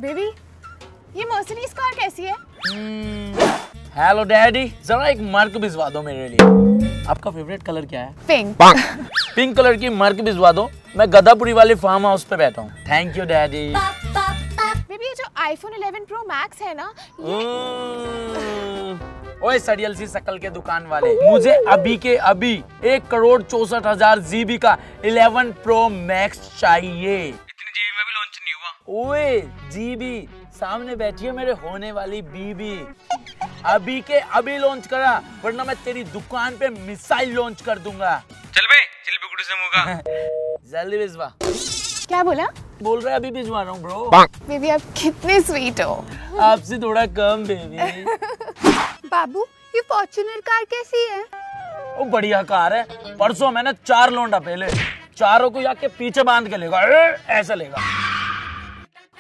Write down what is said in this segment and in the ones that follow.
Baby, ये Mercedes car कैसी है? हेलो डैडी, जरा एक मर्क भिजवा दो मेरे लिए। आपका फेवरेट कलर क्या है? पिंक। पिंक कलर की मर्क भिजवा दो, मैं गदापुरी वाले फार्म हाउस पे बैठा हूँ। Thank you daddy. बेबी, ये जो iPhone 11 Pro Max है ना, ओए सड़ियल सी शकल के दुकान वाले, मुझे अभी के अभी 1,64,00,000 GB का 11 Pro Max चाहिए। इतनी जीबी में भी लॉन्च नहीं हुआ। ओए जीबी, सामने बैठी है मेरे होने वाली बीबी। अभी के अभी लॉन्च करा, वरना मैं तेरी दुकान पे मिसाइल लॉन्च कर दूंगा। चल बे, चल बे गुड़ी से मुँह जल्दी भिजवा। क्या बोला? बोल रहा है अभी भिजवा रहा हूँ ब्रो। बेबी, आप कितने स्वीट हो। आपसे थोड़ा कम बेबी। बाबू, ये फॉर्च्यूनर कार कैसी है? वो बढ़िया कार है। परसों मैंने 4 लौंडा पहले, चारों को जाके पीछे बांध के लेगा, ऐसा लेगा।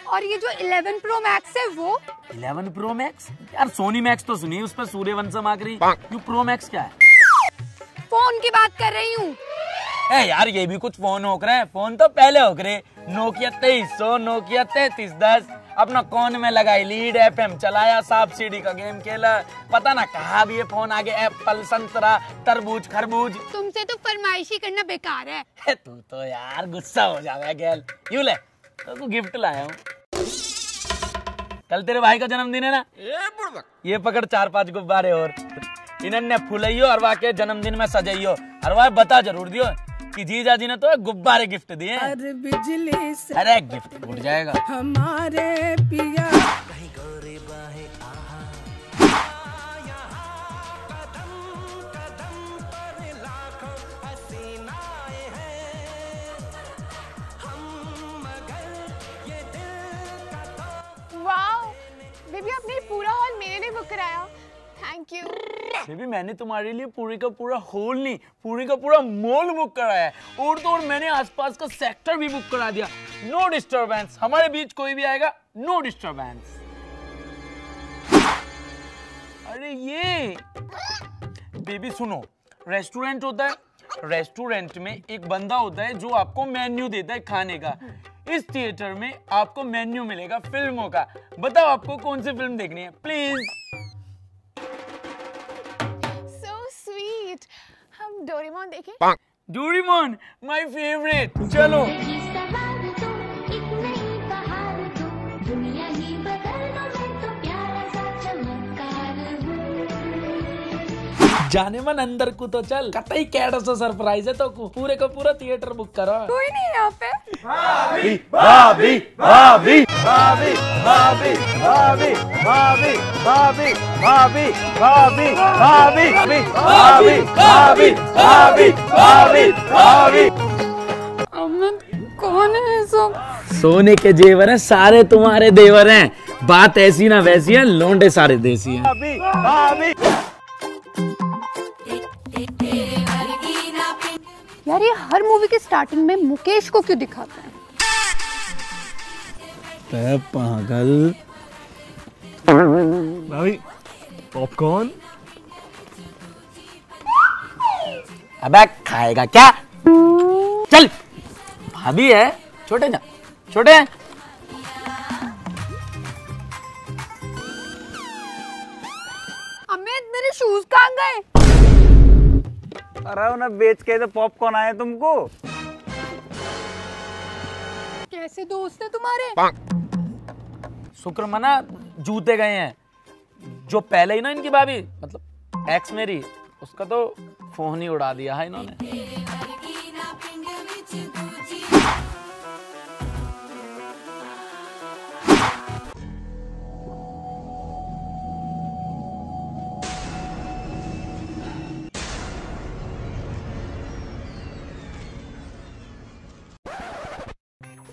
और ये जो 11 Pro Max है वो? 11 Pro Max? यार सोनी मैक्स तो सुनिए, उस पर सूर्यवंशम आखिरी। यू प्रो मैक्स क्या है? फोन की बात कर रही हूँ। यार ये भी कुछ फोन होक रहे हैं। फोन तो पहले होक रहे, नोकिया 2300, नोकिया 3310। अपना कौन में लगाई लीड, FM चलाया, सांप सीढ़ी का गेम खेला, पता ना कहाँ भी ये फोन आगे। एप्पल, संतरा, तरबूज, खरबूज। तुमसे तो फरमाइशी करना बेकार है। तू तो यार गुस्सा हो जाएगा गैल। यूं ले, तो गिफ्ट लाया हूँ। कल तेरे भाई का जन्मदिन है ना, ये पकड़ 4-5 गुब्बारे और इन्हें फुलाइयो और वाके जन्मदिन में सजाइयो। और वह बता जरूर दियो कि जीजा जी ने तो गुब्बारे गिफ्ट दिए। अरे बिजली से अरे गिफ्ट उठ जाएगा हमारे पिया। वाओ बेबी, आपने पूरा हॉल मेरे लिए बुक कराया। Thank you. बेबी, मैंने तुम्हारे लिए पूरी का पूरा हॉल नहीं, पूरी का पूरा मॉल बुक कराया है। और तो और मैंने आसपास का सेक्टर भी बुक करा दिया। नो डिस्टरबेंस, हमारे बीच कोई भी आएगा, नो डिस्टरबेंस। अरे ये बेबी सुनो, रेस्टोरेंट होता है, रेस्टोरेंट में एक बंदा होता है जो आपको मेन्यू देता है खाने का। इस थिएटर में आपको मेन्यू मिलेगा फिल्मों का। बताओ आपको कौन सी फिल्म देखनी है प्लीज। हम डोरेमोन देखें? डोरेमोन माय फेवरेट, चलो। जाने मन अंदर को तो चल, कतई कैड सा सरप्राइज है तो पूरे का पूरा थिएटर बुक करो। कोई नहीं यहाँ पे। भाभी भाभी भाभी भाभी भाभी भाभी भाभी भाभी भाभी भाभी भाभी भाभी भाभी भाभी भाभी भाभी। अमित, कौन है सब? सोने के जेवर हैं, सारे तुम्हारे देवर हैं। बात ऐसी ना वैसी है, लोंडे सारे देसी हैं। भाभी भाभी। यार, ये हर मूवी के स्टार्टिंग में मुकेश को क्यों दिखाते हैं? पागल। भाभी पॉपकॉर्न। अबे खाएगा क्या? चल, भाभी है, छोटे ना छोटे हैं। अमित, मेरे शूज कहाँ गए? अरे उन्हें बेच के तो पॉपकॉर्न आए तुमको। कैसे दोस्त है तुम्हारे? शुक्र मना जूते गए हैं। जो पहले ही ना इनकी भाभी, मतलब एक्स मेरी, उसका तो फोन ही उड़ा दिया है इन्होंने।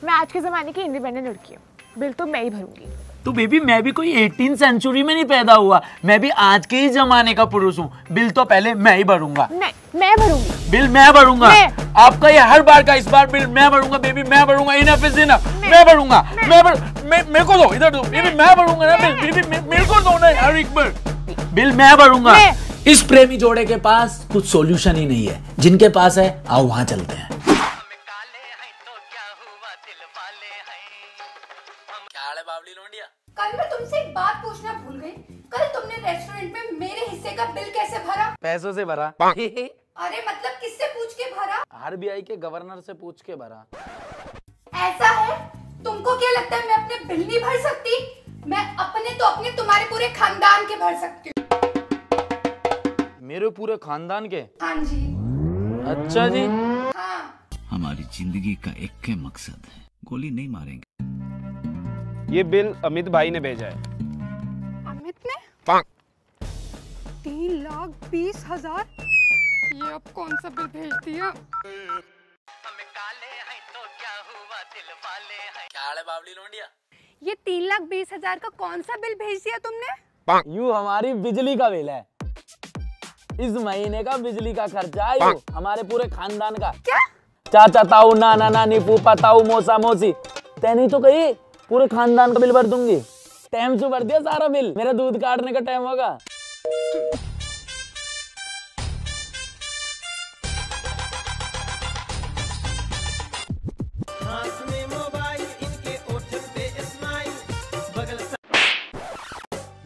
मैं आज के जमाने की इंडिपेंडेंट लड़की हूँ, बिल तो मैं ही भरूंगी। तो बेबी, मैं भी कोई 18th सेंचुरी में नहीं पैदा हुआ, मैं भी आज के ही जमाने का पुरुष हूँ। बिल तो पहले मैं ही भरूंगा। मैं भरूंगी। बिल मैं भरूंगा। आपका ये हर बार का, इस बार बिल मैं भरूंगा बेबी, मैं भरूंगा। इनफ इज इनफ, मैं भरूंगा। मेरे को दो, इधर दो बेबी, मैं भरूंगा ना बिल। बेबी मेरे को दो ना यार एक बार, बिल मैं भरूंगा। इस प्रेमी जोड़े के पास कुछ सॉल्यूशन ही नहीं है, जिनके पास है आओ वहां चलते हैं। क्या हुआ दिल वाले हैं। क्या हाल है बावली लोंडिया? कल मैं तुमसे एक बात पूछना भूल गई। कल तुमने रेस्टोरेंट में मेरे हिस्से का बिल कैसे भरा? पैसों से भरा। अरे मतलब किससे पूछ के भरा? आरबीआई के गवर्नर से पूछ के भरा। ऐसा है? तुमको क्या लगता है मैं अपने बिल नहीं भर सकती? मैं अपने तो अपने तुम्हारे पूरे खानदान के भर सकती हूँ। मेरे पूरे खानदान के? हाँ जी। अच्छा जी। हाँ। हमारी जिंदगी का एक के मकसद है, गोली नहीं मारेंगे। ये बिल अमित भाई ने भेजा है। अमित ने 3,20,000। ये अब कौन सा बिल भेज दिया? हम काले हैं तो क्या हुआ दिल वाले हैं। क्या हाल है बावली लोंडिया? ये 3,20,000 का कौन सा बिल भेज दिया तुमने? यू हमारी बिजली का बिल है। इस महीने का बिजली का खर्चा है यू हमारे पूरे खानदान का। क्या? चाचा ताऊ, नाना नानी, फूफा ताऊ, मौसा मौसी। तैनी तो कही पूरे खानदान का बिल भर दूंगी। टाइम से भर दिया सारा बिल। मेरा दूध काटने का टाइम होगा।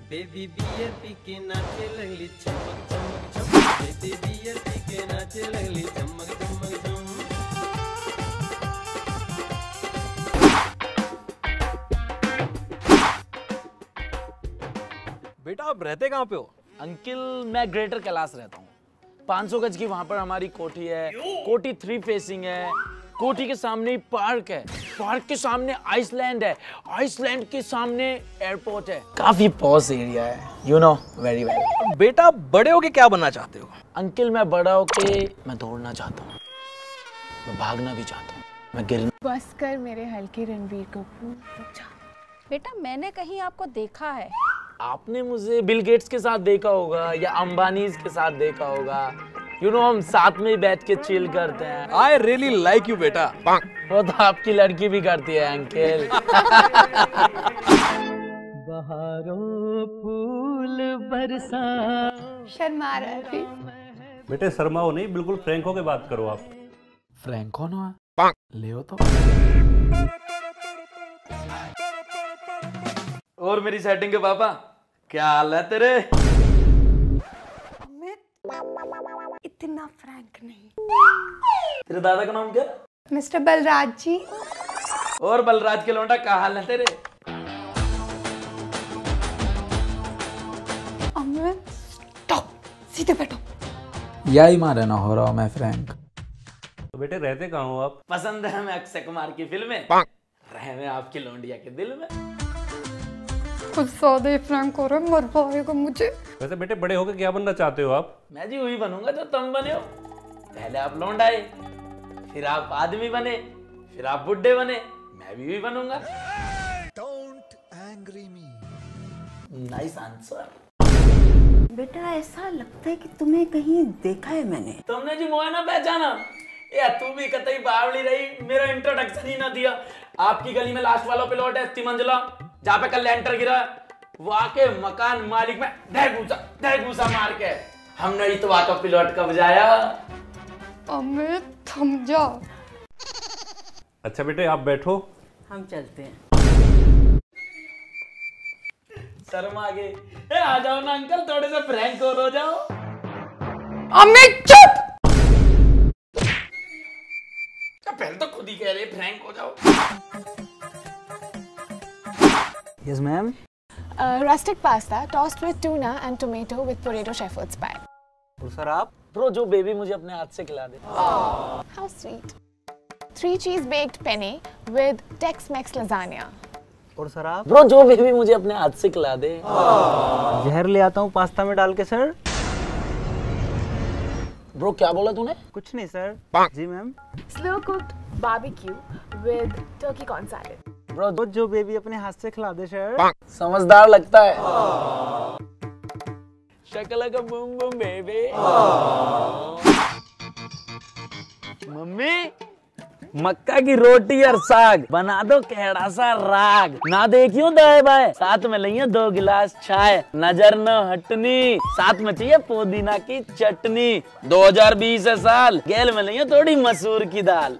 बेबी बियर पी के नाचे लगली चमक चमक चमक। बेबी बियर पी के नाचे लगली चमक चमक चमक। बेटा आप रहते कहाँ पे हो? अंकिल मैं ग्रेटर कैलाश रहता हूँ। 500 गज की वहाँ पर हमारी कोठी है। कोठी 3 फेसिंग है। कोठी के सामने पार्क है। पार्क के सामने आइसलैंड है। आइसलैंड के सामने एयरपोर्ट है। काफी पॉश एरिया है। You know very well. बेटा आप बड़े होके क्या बनना चाहते हो? अंकिल मैं बड़ा होके मैं दौड़ना चाहता हूँ, मैं भागना भी चाहता हूँ, मैं गिरना। बस कर मेरे हल्के रणबीर कपूर, रुक जा। बेटा मैंने कहीं आपको देखा है। आपने मुझे बिल गेट्स के साथ देखा होगा या अंबानीज के साथ देखा होगा। यू नो हम साथ में बैठ के चिल करते हैं। आई रियली लाइक यू बेटा। वो तो आपकी लड़की भी करती है अंकल। बहारों फूल बरसा। शर्मा रहा है अभी। बेटे शर्माओ नहीं, बिल्कुल फ्रैंक होके बात करो आप। फ्रैंक कौन हुआ? ले तो। और मेरी सेटिंग के पापा क्या हाल है तेरे? अमित इतना फ्रैंक नहीं। तेरे दादा का नाम क्या? मिस्टर बलराज जी। और बलराज के लौंडा क्या हाल है तेरे? अमित स्टॉप, सीधे बैठो। यही मारे ना हो रहा हूँ मैं फ्रैंक। तो बेटे रहते कहाँ हो आप? पसंद है हमें अक्षय कुमार की फिल्में, रहे में आपकी लौंडिया के दिल में। कुछ ज्यादा ही फ्रैंक हो रहा है, मर पाएगा मुझे। वैसे बेटे बड़े होके क्या बनना चाहते हो आप? मैं जी वही बनूंगा जो तुम बने हो। पहले आप लौंडाए, फिर आप आदमी बने, फिर आप बुड्ढे बने, मैं भी वही बनूंगा। Don't angry me. Nice answer. बेटा ऐसा लगता है कि तुम्हें कहीं देखा है मैंने। तुमने जी मोए ना पहचाना? या तू भी कतई बावली रही, मेरा इंट्रोडक्शन ही ना दिया। आपकी गली में लास्ट वाला प्लॉट है 80 मंजिला, जहाँ पे कल लेंटर गिरा। वहाँ के मकान मालिक में ढह घूसा मार के हमने ही तो वहाँ का प्लॉट कब जाया। अमित थम जा। अच्छा बेटे आप बैठो, हम चलते हैं। शर्मा गए। आ जाओ ना अंकल, थोड़े से फ्रैंक और हो जाओ। अमित चुप। पहले तो खुद ही कह रहे फ्रैंक हो जाओ। Yes ma'am. Rustic pasta tossed with tuna and tomato with potato shepherd's pie. और सर आप? ब्रो जो बेबी मुझे अपने हाथ से खिला दे। How sweet. 3 cheese baked penne with Tex-Mex lasagna. और सर आप? ब्रो जो बेबी मुझे अपने हाथ से खिला दे। जहर ले आता हूँ पास्ता में डाल के सर। ब्रो क्या बोला तूने? कुछ नहीं सर। जी ma'am. Slow cooked barbecue with turkey corn salad. Bro जो बेबी अपने हाथ से खिला दे सर। समझदार लगता है। शक्ल का बूम बूम बेबी। मम्मी मक्का की रोटी और साग बना दो केड़ा सा राग। ना देखियो दाएं बाएं, साथ में लइयो 2 गिलास चाय। नजर न हटनी, साथ में चाहिए पुदीना की चटनी। 2020 है साल, गेल में लइयो थोड़ी मसूर की दाल।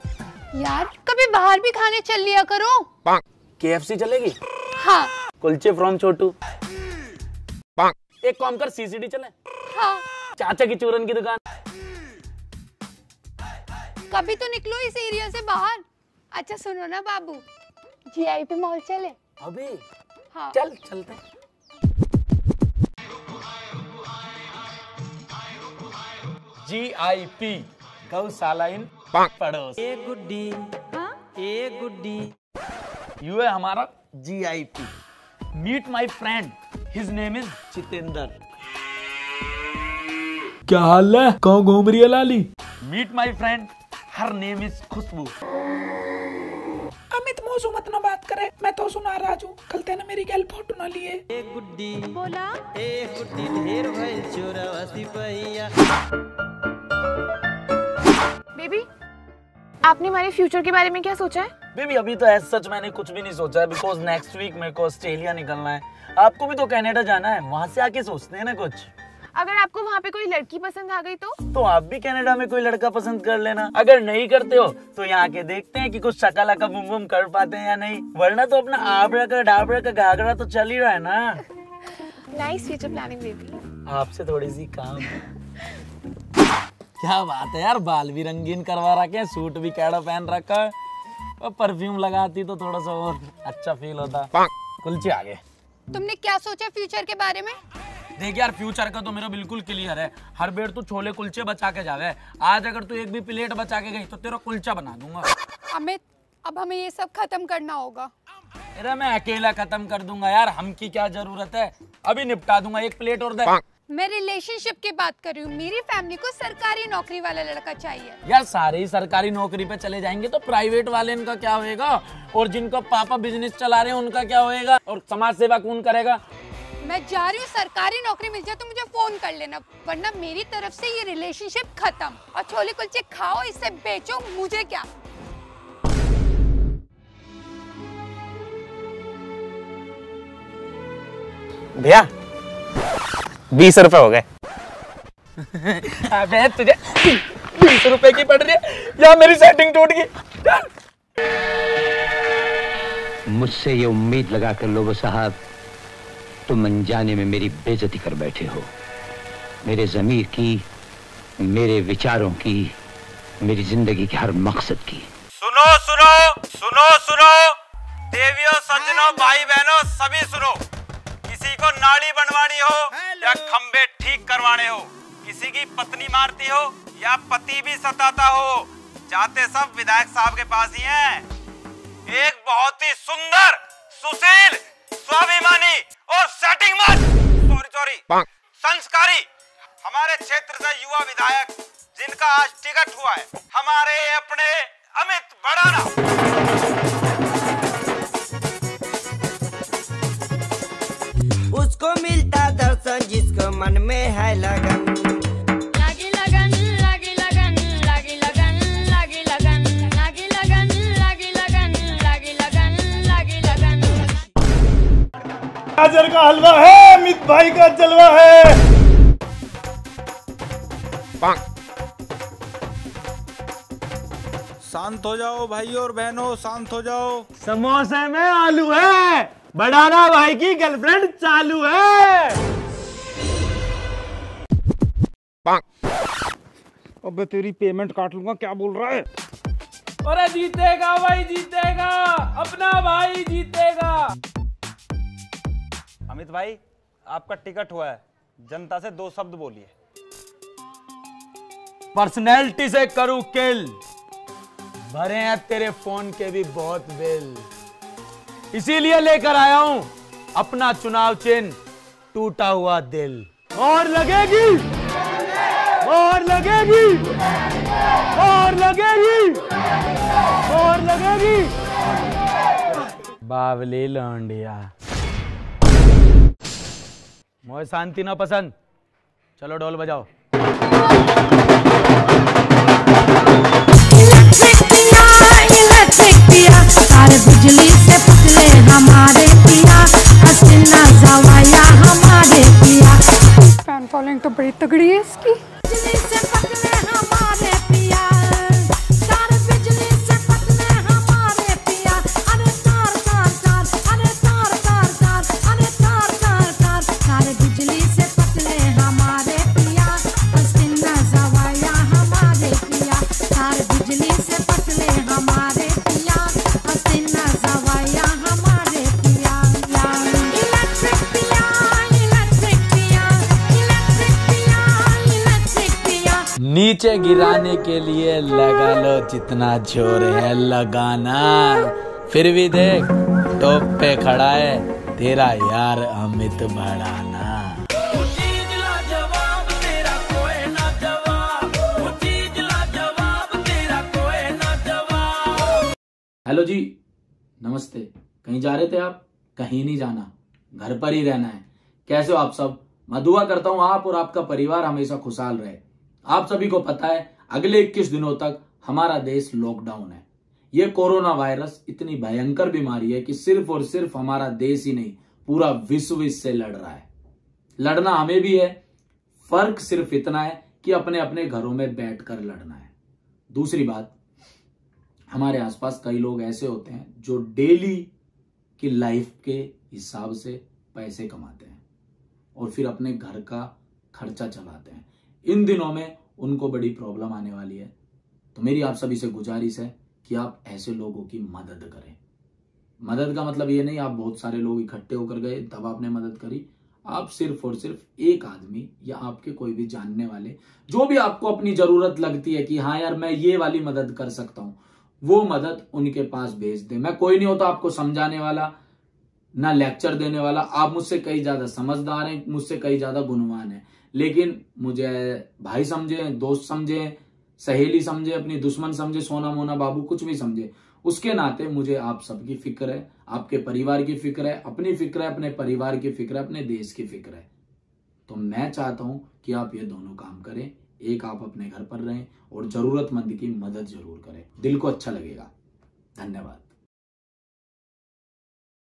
यार कभी बाहर भी खाने चल लिया करो। KFC चलेगी? हाँ। कुलचे फ्रॉम छोटू। एक काम कर, CCD चले? हाँ। चाचा की चूरन की दुकान। कभी तो निकलो इस एरिया से बाहर। अच्छा सुनो ना बाबू, GIP मॉल चले? अभी? हाँ। चल चलते। GIP गौशाला इन पड़ोस। ए गुड्डी, ए गुड्डी। यू है हमारा GIP। Meet my friend, his name is Jitendra. क्या हाल है? कौन घूम रही है Lali? Meet my friend, her name is Khushboo. Amit मौसू मत ना बात करे, मैं तो सुना राजू कल तेने मेरी गैल फोटो ना लिए। ए गुड्डी बोला? ए गुड्डी ढेर भइल चोरावासी पहिया। बेबी, आपने हमारे फ्यूचर के बारे में क्या सोचा है? बेबी अभी तो ऐसा सच मैंने कुछ भी नहीं सोचा है, बिकॉज नेक्स्ट वीक मेरे को ऑस्ट्रेलिया निकलना है। आपको भी तो कनाडा जाना है, वहाँ से आके सोचते हैं ना कुछ। अगर आपको वहाँ पे कोई लड़की पसंद आ गई तो आप भी कनाडा में कोई लड़का पसंद कर लेना। अगर नहीं करते हो तो यहाँ के देखते हैं कि कुछ शकाला का बुम बुम कर पाते हैं या नहीं, वरना तो अपना आबरा का डाबरा का घाघरा तो चल ही रहा है ना। Nice future planning baby. आपसे थोड़ी सी काम। क्या बात है यार, बाल भी रंगीन करवा रखे हैं, सूट भी कैड़ा पहन रखा है, और परफ्यूम लगाती तो थोड़ा सा और अच्छा फील होता। कुलचे आगे। तुमने क्या सोचा फ्यूचर के बारे में? देख यार, फ्यूचर का तो मेरा बिल्कुल क्लियर है। हर बेर तू छोले कुलचे बचा के जावे। आज अगर तू एक भी प्लेट बचा के गई तो तेरा कुलचा बना दूंगा। अमित, अब हमें ये सब खत्म करना होगा। अरे मैं अकेला खत्म कर दूंगा यार, हम की क्या जरूरत है, अभी निपटा दूंगा। एक प्लेट और दे। मैं रिलेशनशिप की बात कर रही हूँ। मेरी फैमिली को सरकारी नौकरी वाला लड़का चाहिए। यार सारे ही सरकारी नौकरी पे चले जाएंगे तो प्राइवेट वाले इनका क्या होएगा, और जिनका पापा बिजनेस चला रहे हैं उनका क्या होएगा, और समाज सेवा कौन करेगा? मैं जा रही हूँ, सरकारी नौकरी मिल जाए तो मुझे फोन कर लेना, वरना मेरी तरफ से ये रिलेशनशिप खत्म। और छोले कुलचे खाओ, इससे बेचो, मुझे क्या। भैया 20 रुपए हो गए। अबे तुझे 20 रुपए की पड़ रही है या मेरी सेटिंग टूट गई? मुझसे ये उम्मीद लगाकर लोगो साहब, तुम अनजाने में मेरी बेइज्जती कर बैठे हो। मेरे ज़मीर की, मेरे विचारों की, मेरी जिंदगी के हर मकसद की। सुनो सुनो सुनो सुनो, देवियों सज्जनों भाई बहनों सभी सुनो। किसी को नाली बनवानी हो या खंबे ठीक करवाने हो, किसी की पत्नी मारती हो या पति भी सताता हो, जाते सब विधायक साहब के पास ही हैं। एक बहुत ही सुंदर, सुशील, स्वाभिमानी और सॉरी संस्कारी हमारे क्षेत्र से युवा विधायक जिनका आज टिकट हुआ है, हमारे अपने अमित भड़ाना। उसको मिलता दर्शन जिसको मन में है लगन। लागी लगन, लागी लगन, लागी लगन, लागी लगन, लागी लगन, लागी लगन, लागी लगन, लागी लगन। गाजर का हलवा है, अमित भाई का जलवा है। शांत हो जाओ भाई और बहनों, शांत हो जाओ। समोसे में आलू है, बढ़ाना भाई की गर्लफ्रेंड चालू है। अबे तेरी पेमेंट काट लूंगा, क्या बोल रहा है? अरे जीतेगा भाई, जीतेगा, अपना भाई जीतेगा। अमित भाई आपका टिकट हुआ है, जनता से 2 शब्द बोलिए। पर्सनैलिटी से करूं किल, भरे हैं तेरे फोन के भी बहुत बिल, इसीलिए लेकर आया हूं अपना चुनाव चिन्ह, टूटा हुआ दिल। और लगेगी, और लगेगी, और लगेगी, और लगेगी। बावली लौंडिया, मोए शांति ना पसंद, चलो ढोल बजाओ। इलेक्ट्रिक पिया, तारे बिजली से पतले हमारे पिया, हसीना जवाया हमारे पिया। फैन फॉलोइंग तो बड़ी तगड़ी है इसकी। बिजली से पतले हमारे पिया, तारे बिजली से पतले हमारे नीचे गिराने के लिए लगा लो जितना जोर है लगाना, फिर भी देख टॉप पे खड़ा है तेरा यार अमित भड़ाना। हेलो जी, नमस्ते। कहीं जा रहे थे आप? कहीं नहीं जाना, घर पर ही रहना है। कैसे हो आप सब? मैं दुआ करता हूं आप और आपका परिवार हमेशा खुशहाल रहे। आप सभी को पता है अगले 21 दिनों तक हमारा देश लॉकडाउन है। ये कोरोना वायरस इतनी भयंकर बीमारी है कि सिर्फ और सिर्फ हमारा देश ही नहीं पूरा विश्व इससे लड़ रहा है। लड़ना हमें भी है, फर्क सिर्फ इतना है कि अपने अपने घरों में बैठकर लड़ना है। दूसरी बात, हमारे आसपास कई लोग ऐसे होते हैं जो डेली की लाइफ के हिसाब से पैसे कमाते हैं और फिर अपने घर का खर्चा चलाते हैं। इन दिनों में उनको बड़ी प्रॉब्लम आने वाली है, तो मेरी आप सभी से गुजारिश है कि आप ऐसे लोगों की मदद करें। मदद का मतलब ये नहीं आप बहुत सारे लोग इकट्ठे होकर गए तब आपने मदद करी। आप सिर्फ और सिर्फ एक आदमी या आपके कोई भी जानने वाले, जो भी आपको अपनी जरूरत लगती है कि हाँ यार मैं ये वाली मदद कर सकता हूं, वो मदद उनके पास भेज दे। मैं कोई नहीं होता आपको समझाने वाला, ना लेक्चर देने वाला। आप मुझसे कई ज्यादा समझदार हैं, मुझसे कई ज्यादा गुणवान हैं, लेकिन मुझे भाई समझे, दोस्त समझे, सहेली समझे, अपनी दुश्मन समझे, सोना मोना बाबू कुछ भी समझे, उसके नाते मुझे आप सबकी फिक्र है, आपके परिवार की फिक्र है, अपनी फिक्र है, अपने परिवार की फिक्र है, अपने देश की फिक्र है। तो मैं चाहता हूं कि आप ये दोनों काम करें। एक, आप अपने घर पर रहें और जरूरतमंद की मदद जरूर करें, दिल को अच्छा लगेगा। धन्यवाद।